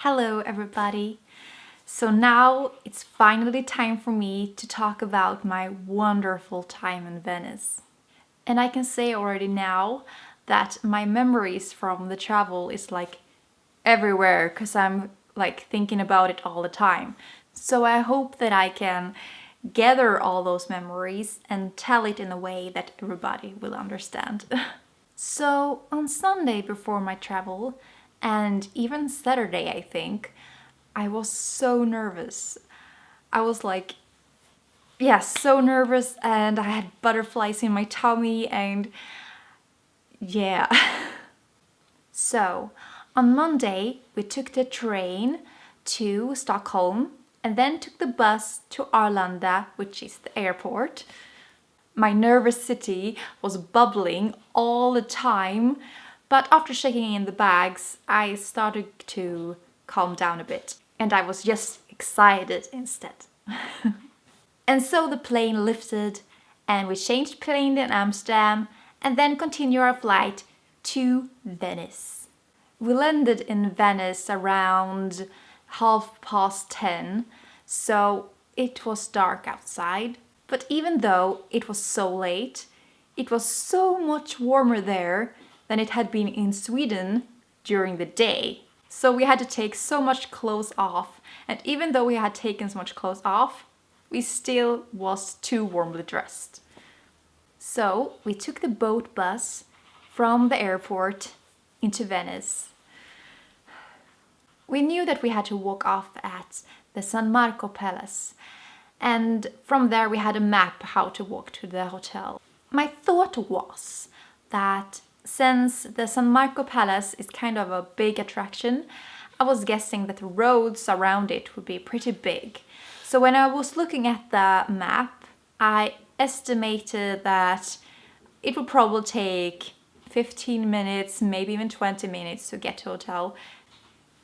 Hello everybody! So now it's finally time for me to talk about my wonderful time in Venice. And I can say already now that my memories from the travel is like everywhere because I'm like thinking about it all the time. So I hope that I can gather all those memories and tell it in a way that everybody will understand. So on Sunday before my travel, and even Saturday I think, I was so nervous. I was like, yeah, so nervous and I had butterflies in my tummy and yeah. So on Monday we took the train to Stockholm and then took the bus to Arlanda, which is the airport. My nervosity was bubbling all the time, but after checking in the bags, I started to calm down a bit and I was just excited instead. And so the plane lifted and we changed plane in Amsterdam and then continued our flight to Venice. We landed in Venice around 10:30, so it was dark outside. But even though it was so late, it was so much warmer there than it had been in Sweden during the day. So we had to take so much clothes off, and even though we had taken so much clothes off, we still was too warmly dressed. So we took the boat bus from the airport into Venice. We knew that we had to walk off at the San Marco Palace, and from there we had a map how to walk to the hotel. My thought was that since the San Marco Palace is kind of a big attraction, I was guessing that the roads around it would be pretty big. So when I was looking at the map, I estimated that it would probably take 15 minutes, maybe even 20 minutes to get to the hotel.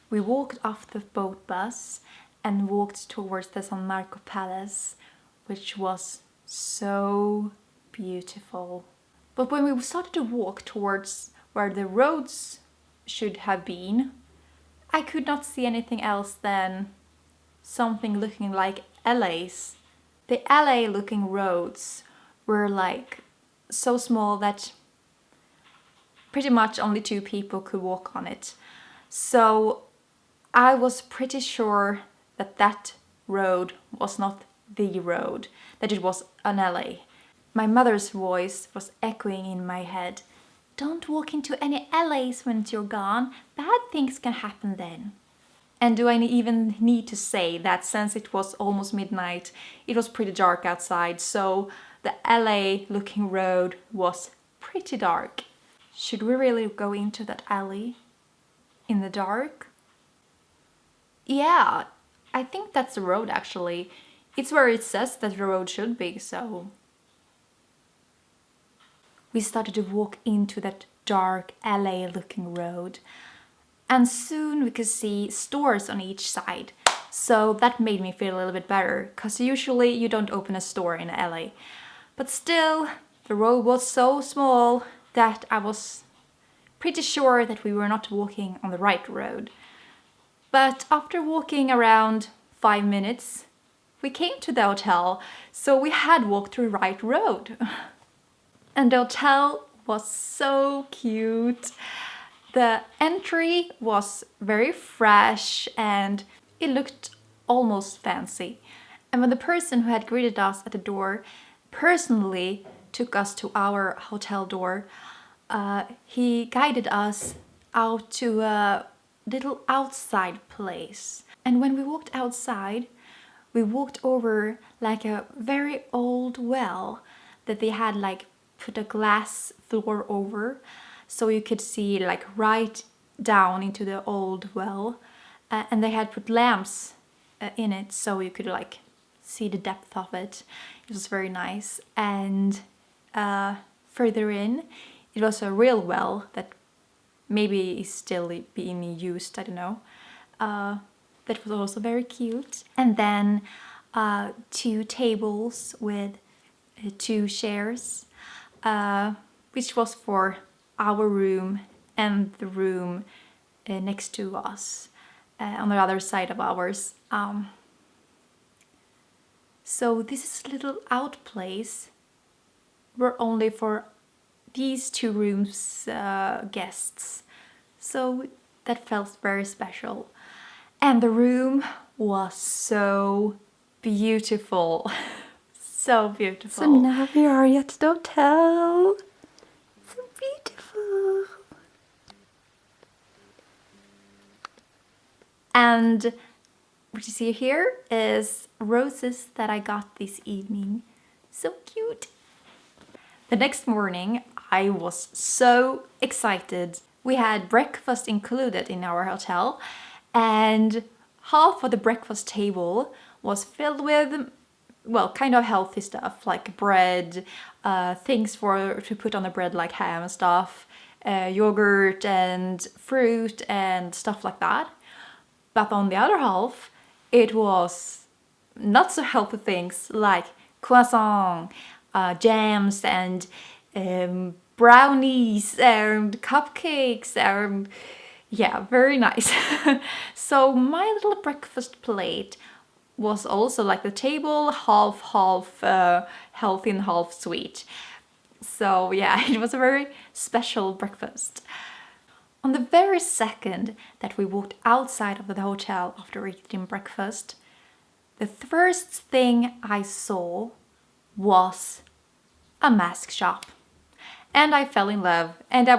We walked off the boat bus and walked towards the San Marco Palace, which was so beautiful. But when we started to walk towards where the roads should have been, I could not see anything else than something looking like alleys. The alley looking roads were like so small that pretty much only two people could walk on it. So I was pretty sure that that road was not the road, that it was an alley. My mother's voice was echoing in my head. Don't walk into any alleys when you're gone, bad things can happen then. And do I even need to say that since it was almost midnight, it was pretty dark outside, so the alley looking road was pretty dark. Should we really go into that alley in the dark? Yeah, I think that's the road actually. It's where it says that the road should be, so... We started to walk into that dark alley looking road. And soon we could see stores on each side. So that made me feel a little bit better, because usually you don't open a store in an alley. But still, the road was so small that I was pretty sure that we were not walking on the right road. But after walking around 5 minutes, we came to the hotel, so we had walked the right road. And the hotel was so cute. The entry was very fresh and it looked almost fancy. And when the person who had greeted us at the door personally took us to our hotel door, he guided us out to a little outside place. And when we walked outside, we walked over like a very old well that they had like put a glass floor over, so you could see like right down into the old well, and they had put lamps in it so you could like see the depth of it. It was very nice. And further in, it was a real well that maybe is still being used, I don't know. That was also very cute. And then 2 tables with 2 chairs, which was for our room and the room next to us. on the other side of ours. So this is a little out place. We're only for these 2 rooms guests. So that felt very special. And the room was so beautiful. So beautiful. So now we are at the hotel. So beautiful. And what you see here is roses that I got this evening. So cute. The next morning, I was so excited. We had breakfast included in our hotel, and half of the breakfast table was filled with, well, kind of healthy stuff like bread, things to put on the bread like ham and stuff, yogurt and fruit and stuff like that. But on the other half, it was not so healthy things like croissant, jams and brownies and cupcakes and yeah, very nice. So my little breakfast plate was also like the table, half healthy and half sweet. So yeah, it was a very special breakfast. On the very second that we walked outside of the hotel after eating breakfast, the first thing I saw was a mask shop. And I fell in love, and I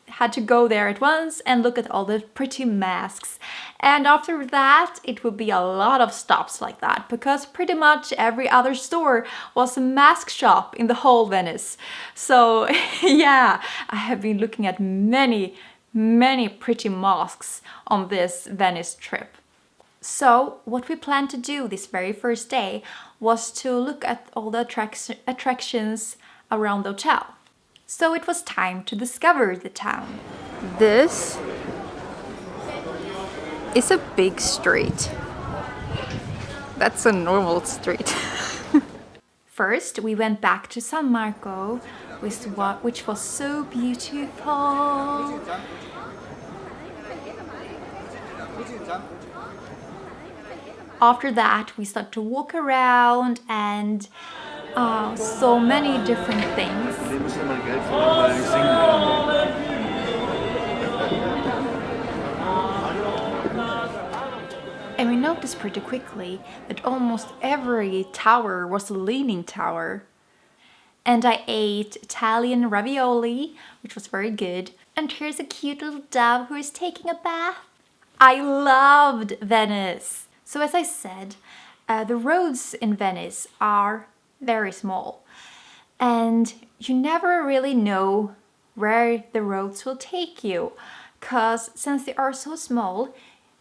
had to go there at once and look at all the pretty masks. And after that, it would be a lot of stops like that, because pretty much every other store was a mask shop in the whole Venice. So yeah, I have been looking at many pretty masks on this Venice trip. So what we planned to do this very first day was to look at all the attractions around the hotel. So it was time to discover the town. This is a big street. That's a normal street. First, we went back to San Marco, which was so beautiful. After that, we started to walk around and so many different things. And we noticed pretty quickly that almost every tower was a leaning tower. And I ate Italian ravioli, which was very good. And here's a cute little dove who is taking a bath. I loved Venice. So as I said, the roads in Venice are very small. And you never really know where the roads will take you. Because since they are so small,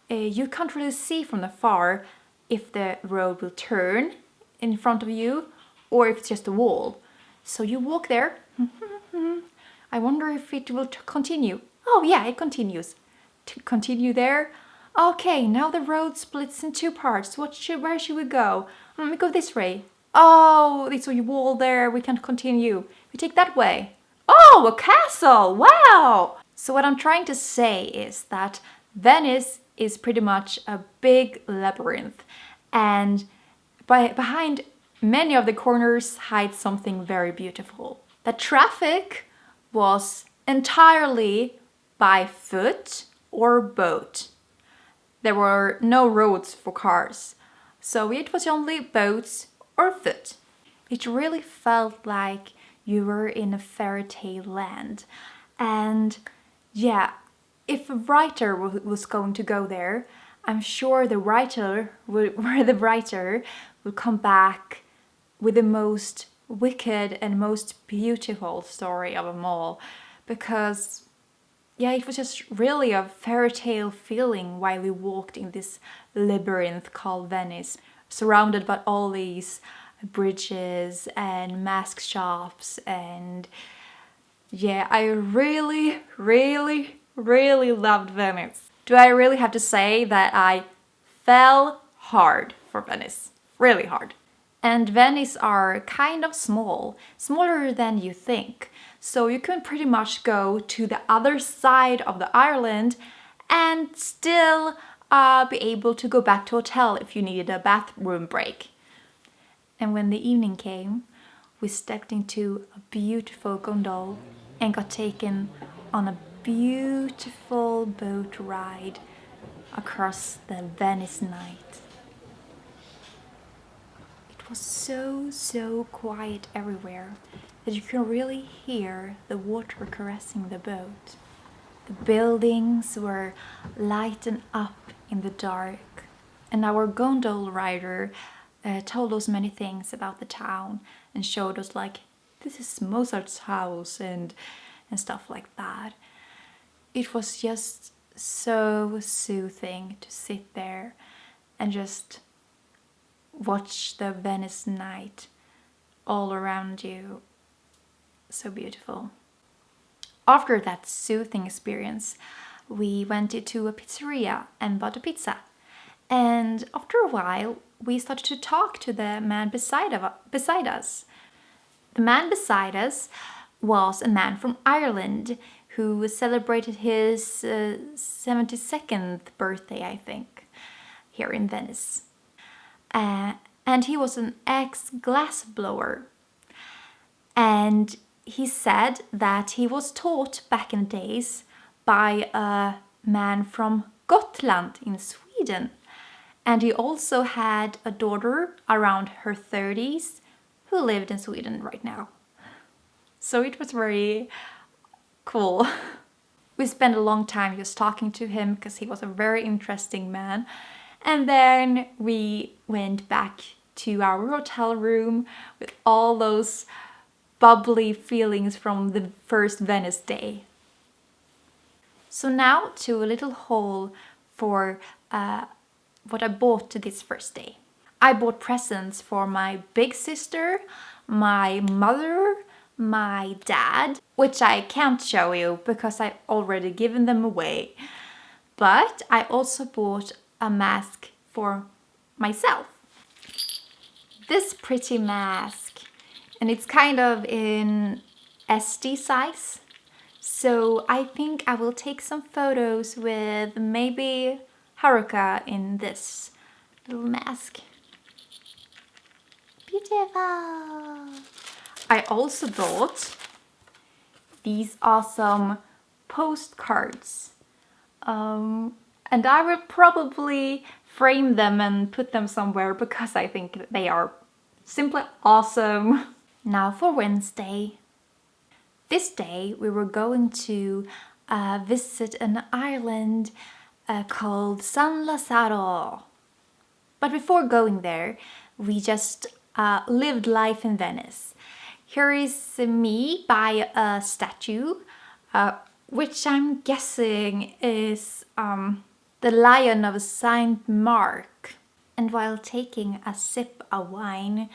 you can't really see from afar if the road will turn in front of you or if it's just a wall. So you walk there. I wonder if it will continue. Oh yeah, it continues. To continue there. Okay, now the road splits in 2 parts. Where should we go? We go this way. Oh, it's a wall there. We can't continue. We take that way. Oh, a castle! Wow! So what I'm trying to say is that Venice is pretty much a big labyrinth, and behind many of the corners hides something very beautiful. The traffic was entirely by foot or boat. There were no roads for cars, so it was only boats or foot. It really felt like you were in a fairy tale land. And yeah, if a writer was going to go there, I'm sure the writer would come back with the most wicked and most beautiful story of them all. Because yeah, it was just really a fairy tale feeling while we walked in this labyrinth called Venice, surrounded by all these bridges and mask shops. And yeah, I really loved Venice. Do I really have to say that I fell hard for Venice? Really hard. And Venice are kind of small, smaller than you think. So you can pretty much go to the other side of the island and still be able to go back to hotel if you needed a bathroom break. And when the evening came, we stepped into a beautiful gondola and got taken on a beautiful boat ride across the Venice night. It was so quiet everywhere that you can really hear the water caressing the boat. The buildings were lightened up in the dark, and our gondola rider told us many things about the town and showed us like, this is Mozart's house and stuff like that. It was just so soothing to sit there and just watch the Venice night all around you. So beautiful. After that soothing experience, we went into a pizzeria and bought a pizza. And after a while, we started to talk to the man beside us. The man beside us was a man from Ireland who celebrated his 72nd birthday, I think, here in Venice. And he was an ex-glass blower. And he said that he was taught back in the days by a man from Gotland in Sweden. And he also had a daughter around her 30s who lived in Sweden right now. So it was very cool. We spent a long time just talking to him because he was a very interesting man. And then we went back to our hotel room with all those bubbly feelings from the first Venice day. So now to a little haul for what I bought to this first day. I bought presents for my big sister, my mother, my dad, which I can't show you because I've already given them away. But I also bought a mask for myself. This pretty mask, and it's kind of in SD size. So I think I will take some photos with maybe Haruka in this little mask. Beautiful! I also bought these awesome postcards. And I will probably frame them and put them somewhere because I think they are simply awesome. Now for Wednesday. This day we were going to visit an island called San Lazzaro. But before going there, we just lived life in Venice. Here is me by a statue, which I'm guessing is the Lion of Saint Mark. And while taking a sip of wine,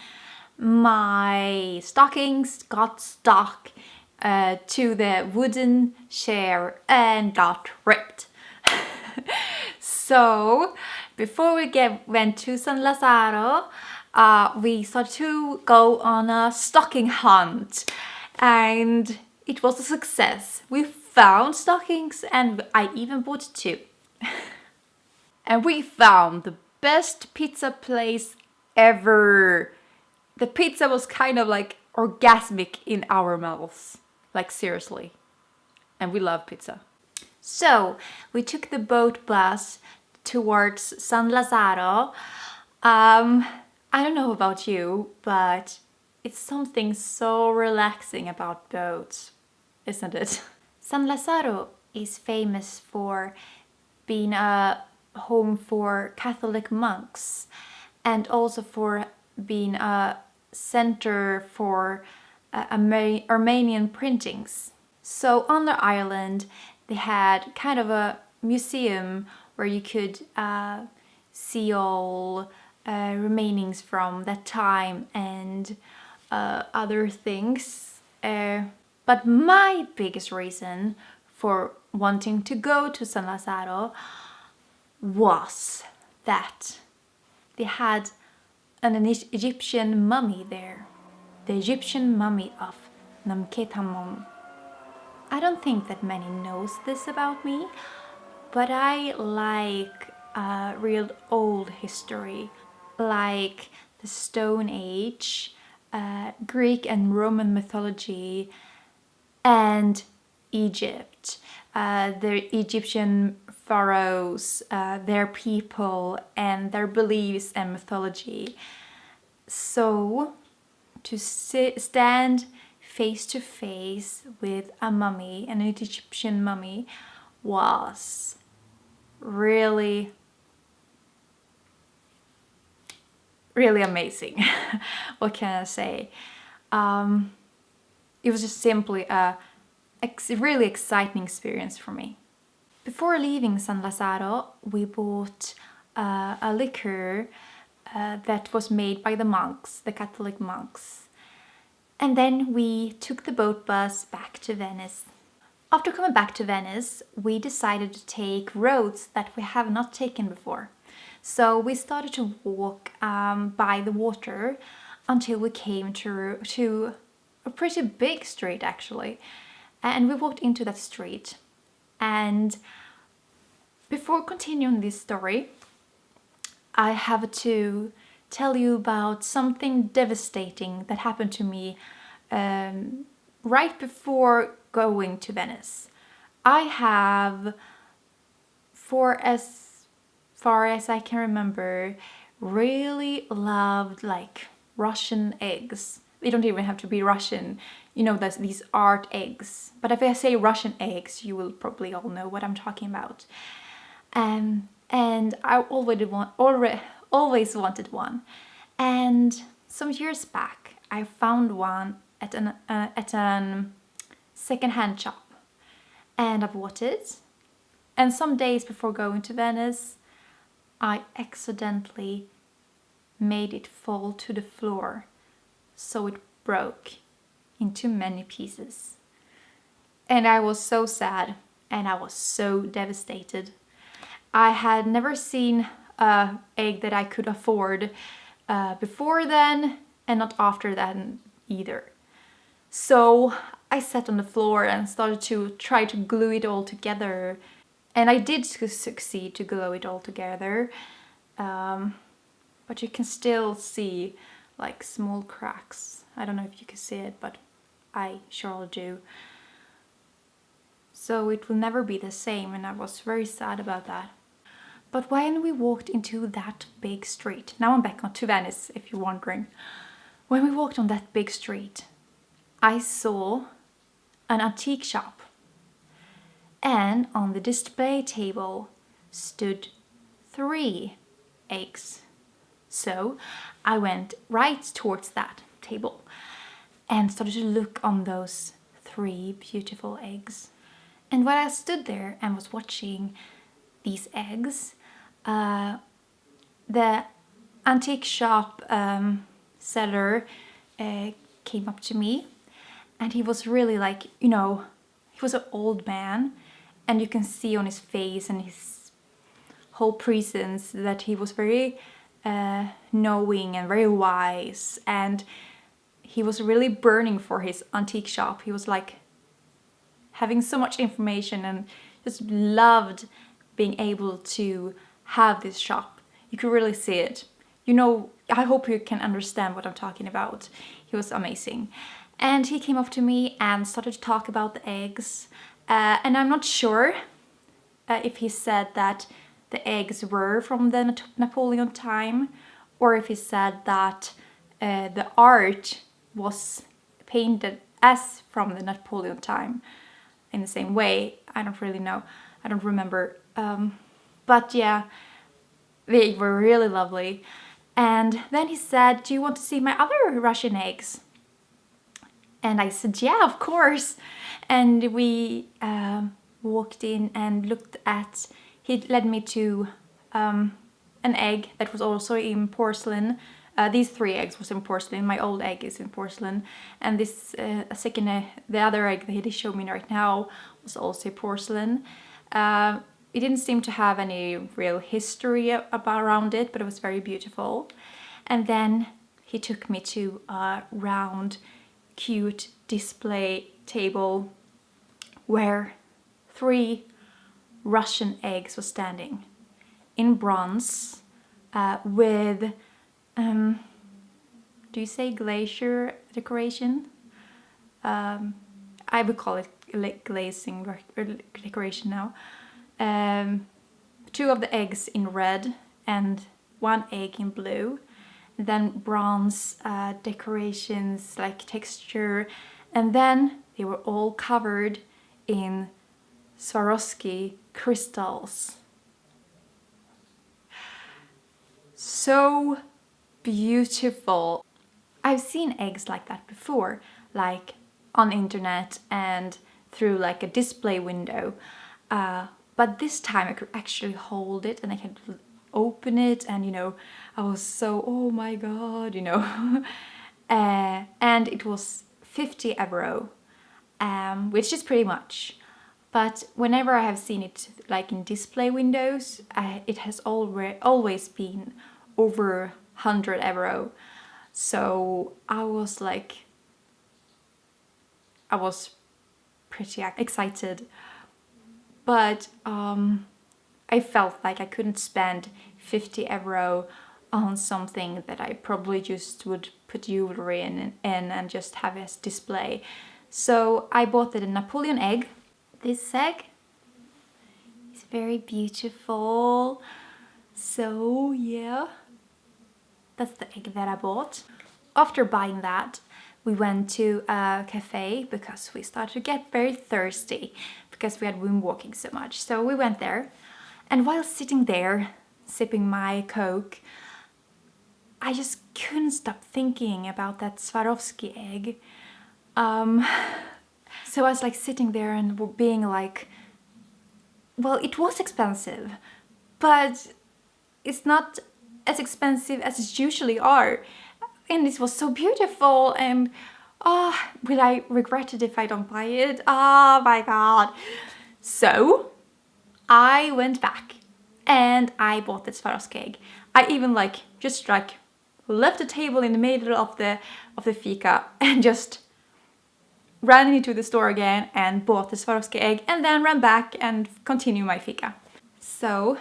my stockings got stuck to the wooden chair and got ripped. So before we went to San Lazzaro, we started to go on a stocking hunt, and it was a success. We found stockings and I even bought 2. And we found the best pizza place ever. The pizza was kind of like orgasmic in our mouths. Like seriously. And we love pizza. So we took the boat bus towards San Lazzaro. I don't know about you, but it's something so relaxing about boats, isn't it? San Lazzaro is famous for being a home for Catholic monks and also for being a center for Armenian printings. So on the island they had kind of a museum where you could see all remainings from that time and other things. But my biggest reason for wanting to go to San Lazzaro was that they had an Egyptian mummy there. The Egyptian mummy of Namketamon. I don't think that many knows this about me, but I like real old history, like the Stone Age, Greek and Roman mythology, and Egypt, the Egyptian pharaohs, their people, and their beliefs and mythology. So, to stand face to face with a mummy, an Egyptian mummy, was really, really amazing. What can I say? It was just simply a really exciting experience for me. Before leaving San Lazaro, we bought a liquor that was made by the monks, the Catholic monks. And then we took the boat bus back to Venice. After coming back to Venice, we decided to take roads that we have not taken before. So we started to walk by the water until we came to a pretty big street actually. And we walked into that street. And before continuing this story, I have to tell you about something devastating that happened to me right before going to Venice. I have, for as far as I can remember, really loved like Russian eggs. They don't even have to be Russian, you know, there's these art eggs. But if I say Russian eggs, you will probably all know what I'm talking about. And I always wanted one. And some years back, I found one at an second-hand shop, and I bought it. And some days before going to Venice, I accidentally made it fall to the floor, so it broke into many pieces. And I was so sad, and I was so devastated. I had never seen an egg that I could afford before then, and not after that either. So I sat on the floor and started to try to glue it all together. And I did succeed to glue it all together. But you can still see like small cracks. I don't know if you can see it, but I sure do. So it will never be the same, and I was very sad about that. But when we walked into that big street, now I'm back to Venice if you're wondering. When we walked on that big street, I saw an antique shop. And on the display table stood 3 eggs. So I went right towards that table and started to look on those 3 beautiful eggs. And while I stood there and was watching these eggs, the antique shop seller came up to me, and he was really like, you know, he was an old man, and you can see on his face and his whole presence that he was very knowing and very wise, and he was really burning for his antique shop. He was like having so much information and just loved being able to have this shop. You could really see it. You know, I hope you can understand what I'm talking about. He was amazing. And he came up to me and started to talk about the eggs. And I'm not sure if he said that the eggs were from the Napoleon time, or if he said that the art was painted as from the Napoleon time in the same way. I don't really know. I don't remember. But yeah, they were really lovely. And then he said, "Do you want to see my other Russian eggs?" And I said, "Yeah, of course." And we walked in and looked at, he led me to an egg that was also in porcelain. These 3 eggs was in porcelain. My old egg is in porcelain. And this the other egg that he showed me right now was also porcelain. It didn't seem to have any real history around it, but it was very beautiful. And then he took me to a round, cute display table where 3 Russian eggs were standing in bronze with, do you say glacier decoration? I would call it glazing decoration now. 2 of the eggs in red and 1 egg in blue. And then bronze decorations, like texture. And then they were all covered in Swarovski crystals. So beautiful. I've seen eggs like that before, like on internet and through like a display window. But this time I could actually hold it and I could open it, and you know, I was so, oh my god, you know. And it was 50 euro, which is pretty much. But whenever I have seen it like in display windows, it has always been over 100 euro. So I was pretty excited. But I felt like I couldn't spend 50 euro on something that I probably just would put jewelry in and just have as display. So I bought the Napoleon egg. This egg is very beautiful. So yeah, that's the egg that I bought. After buying that, we went to a cafe because we started to get very thirsty because we had been walking so much. So we went there, and while sitting there sipping my Coke, I just couldn't stop thinking about that Swarovski egg. So I was like sitting there and being like, well, it was expensive, but it's not as expensive as it usually are. And this was so beautiful, and will I regret it if I don't buy it? Oh my god. So I went back and I bought this Swarovski egg. I even just left the table in the middle of the fika and just ran into the store again and bought the Swarovski egg, and then ran back and continued my fika. So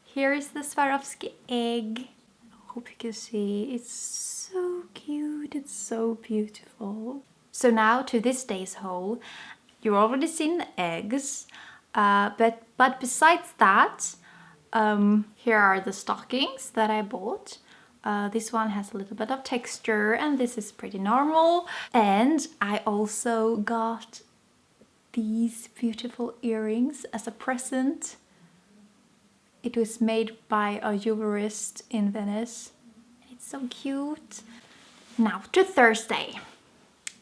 here is the Swarovski egg. I hope you can see. It's so cute. It's so beautiful. So now to this day's haul. You've already seen the eggs, but besides that, here are the stockings that I bought. This one has a little bit of texture, and this is pretty normal. And I also got these beautiful earrings as a present. It was made by a jewelrist in Venice. It's so cute. Now to Thursday,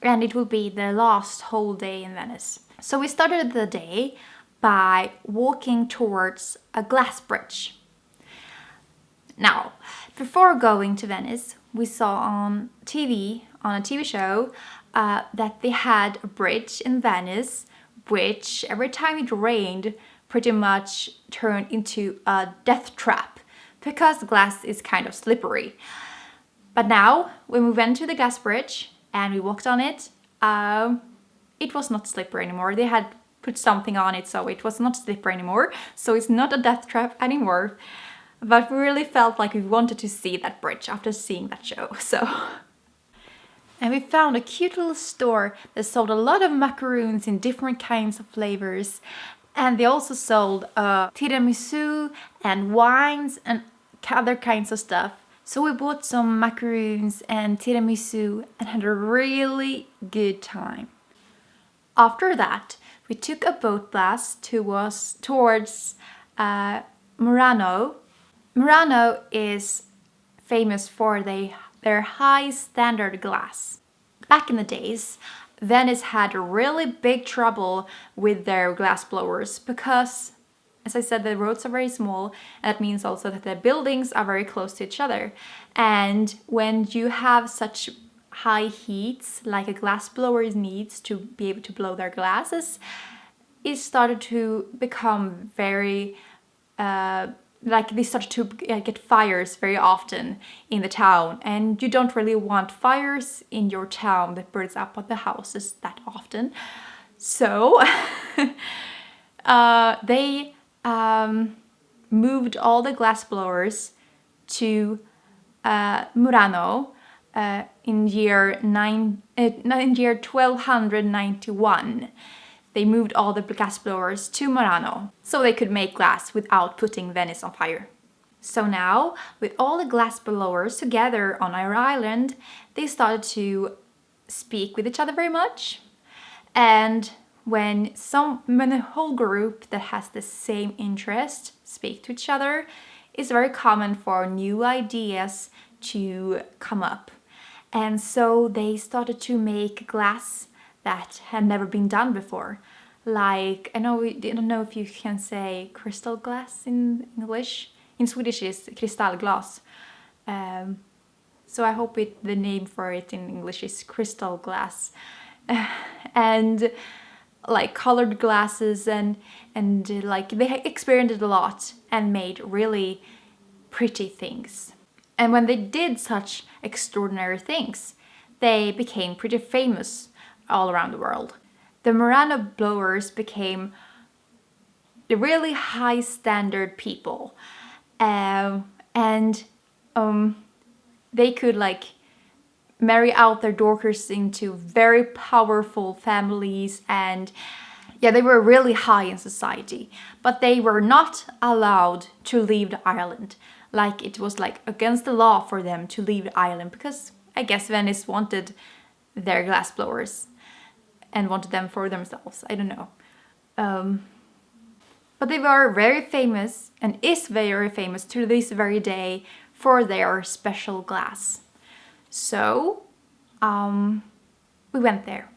and it will be the last whole day in Venice. So we started the day by walking towards a glass bridge. Now, before going to Venice, we saw on a TV show, that they had a bridge in Venice, which every time it rained, pretty much turned into a death trap because glass is kind of slippery. But now, when we went to the glass bridge and we walked on it, it was not slippery anymore. They had put something on it, so it was not slippery anymore. So it's not a death trap anymore. But we really felt like we wanted to see that bridge after seeing that show, so. And we found a cute little store that sold a lot of macaroons in different kinds of flavors. And they also sold tiramisu and wines and other kinds of stuff. So we bought some macaroons and tiramisu and had a really good time. After that, we took a boat blast towards Murano. Murano is famous for their high standard glass. Back in the days, Venice had really big trouble with their glass blowers because, as I said, the roads are very small, and that means also that the buildings are very close to each other. And when you have such high heats like a glass blower needs to be able to blow their glasses, it started to become very they started to get fires very often in the town, and you don't really want fires in your town that burns up on the houses that often. So they moved all the glass blowers to Murano in year 1291. They moved all the glass blowers to Murano so they could make glass without putting Venice on fire. So now, with all the glass blowers together on our island, they started to speak with each other very much. And when a whole group that has the same interest speak to each other, it's very common for new ideas to come up. And so they started to make glass that had never been done before. Like, I don't know if you can say crystal glass in English. In Swedish it's kristallglas. So I hope the name for it in English is crystal glass. And like colored glasses and like they experimented a lot and made really pretty things. And when they did such extraordinary things, they became pretty famous all around the world. The Murano blowers became the really high standard people. They could like marry out their daughters into very powerful families, and yeah, they were really high in society, but they were not allowed to leave the island. Like it was like against the law for them to leave the island because I guess Venice wanted their glass blowers and wanted them for themselves. I don't know. But they were very famous and is very famous to this very day for their special glass. So we went there.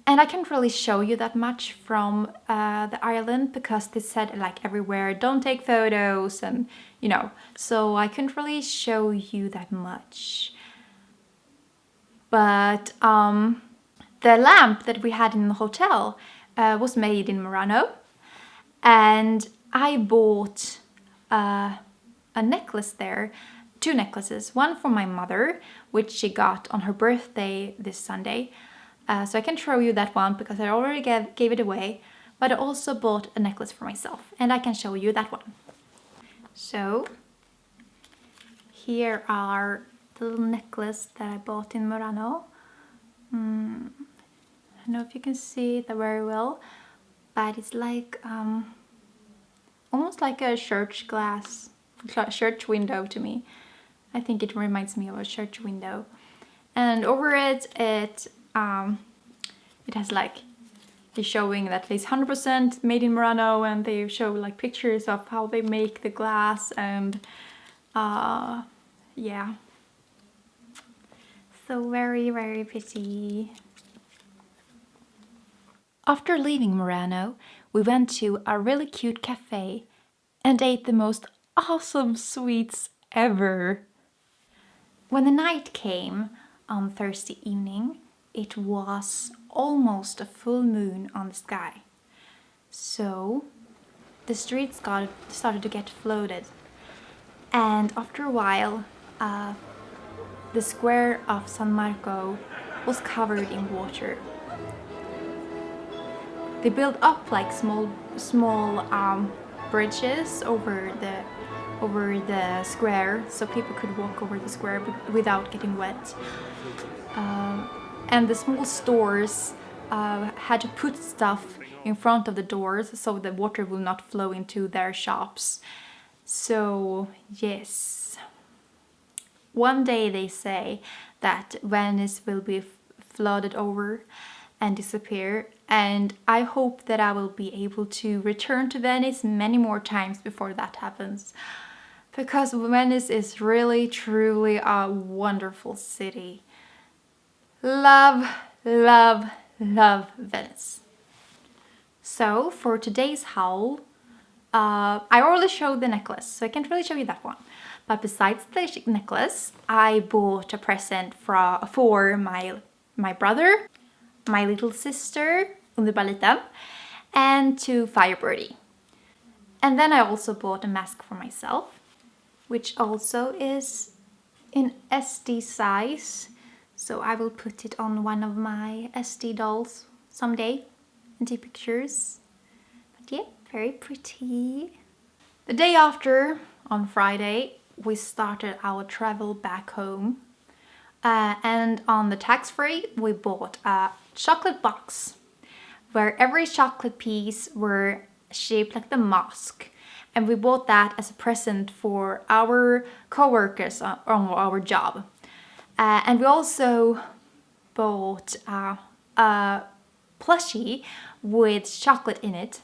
And I can't really show you that much from the island because they said like everywhere, don't take photos and you know, so I couldn't really show you that much. But the lamp that we had in the hotel was made in Murano, and I bought a necklace there, 2 necklaces, one for my mother, which she got on her birthday this Sunday. So I can show you that one because I already gave it away, but I also bought a necklace for myself and I can show you that one. So here are the little necklace that I bought in Murano. I don't know if you can see it very well, but it's like almost like a church window to me. I think it reminds me of a church window. And over it has like, they're showing that it's 100% made in Murano, and they show like pictures of how they make the glass, and yeah. So very, very pretty. After leaving Murano, we went to a really cute cafe and ate the most awesome sweets ever. When the night came on Thursday evening, it was almost a full moon on the sky. So the streets started to get flooded. And after a while, the square of San Marco was covered in water. They built up like small bridges over the square so people could walk over the square without getting wet. And the small stores had to put stuff in front of the doors so the water will not flow into their shops. So yes, one day they say that Venice will be flooded over and disappear, and I hope that I will be able to return to Venice many more times before that happens, because Venice is really truly a wonderful city. Love, love, love Venice. So for today's haul, I already showed the necklace, so I can't really show you that one. But besides the necklace, I bought a present for my brother, my little sister, Underbaliten, and to Firebirdie. And then I also bought a mask for myself, which also is in SD size. So I will put it on one of my SD dolls someday and take pictures. But yeah, very pretty. The day after, on Friday, we started our travel back home. And on the tax-free, we bought a chocolate box where every chocolate piece were shaped like the mosque. And we bought that as a present for our co-workers on our job. And we also bought a plushie with chocolate in it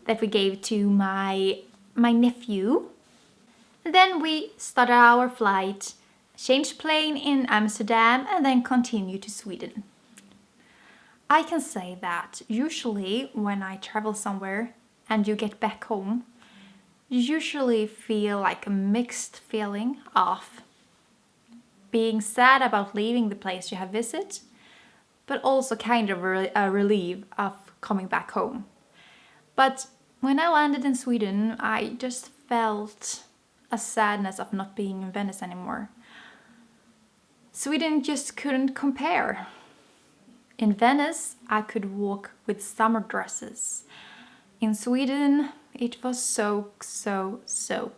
that we gave to my nephew. Then we started our flight, changed plane in Amsterdam, and then continued to Sweden. I can say that usually when I travel somewhere and you get back home, you usually feel like a mixed feeling of being sad about leaving the place you have visited, but also kind of a relief of coming back home. But when I landed in Sweden, I just felt a sadness of not being in Venice anymore. Sweden just couldn't compare. In Venice, I could walk with summer dresses. In Sweden, it was so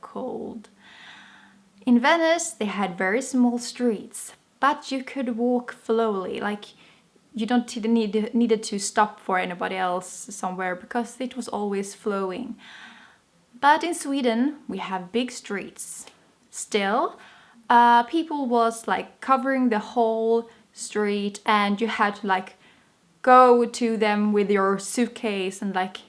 cold. In Venice, they had very small streets, but you could walk slowly, like you don't needed to stop for anybody else somewhere because it was always flowing. But in Sweden, we have big streets. Still, people was like covering the whole street, and you had to like go to them with your suitcase and like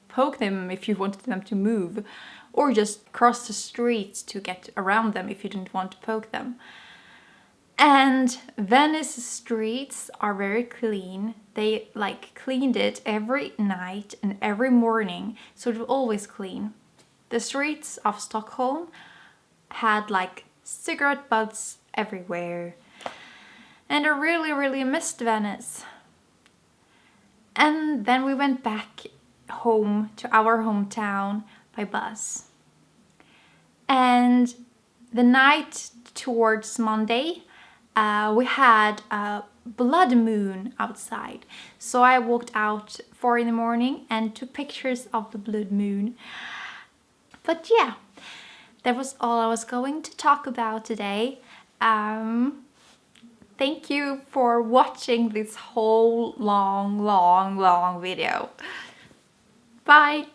poke them if you wanted them to move, or just cross the streets to get around them if you didn't want to poke them. And Venice streets are very clean. They like cleaned it every night and every morning, so it was always clean. The streets of Stockholm had like cigarette butts everywhere. And I really missed Venice. And then we went back home to our hometown by bus. And the night towards Monday, we had a blood moon outside. So I walked out 4 in the morning and took pictures of the blood moon. But yeah, that was all I was going to talk about today. Thank you for watching this whole long video. Bye!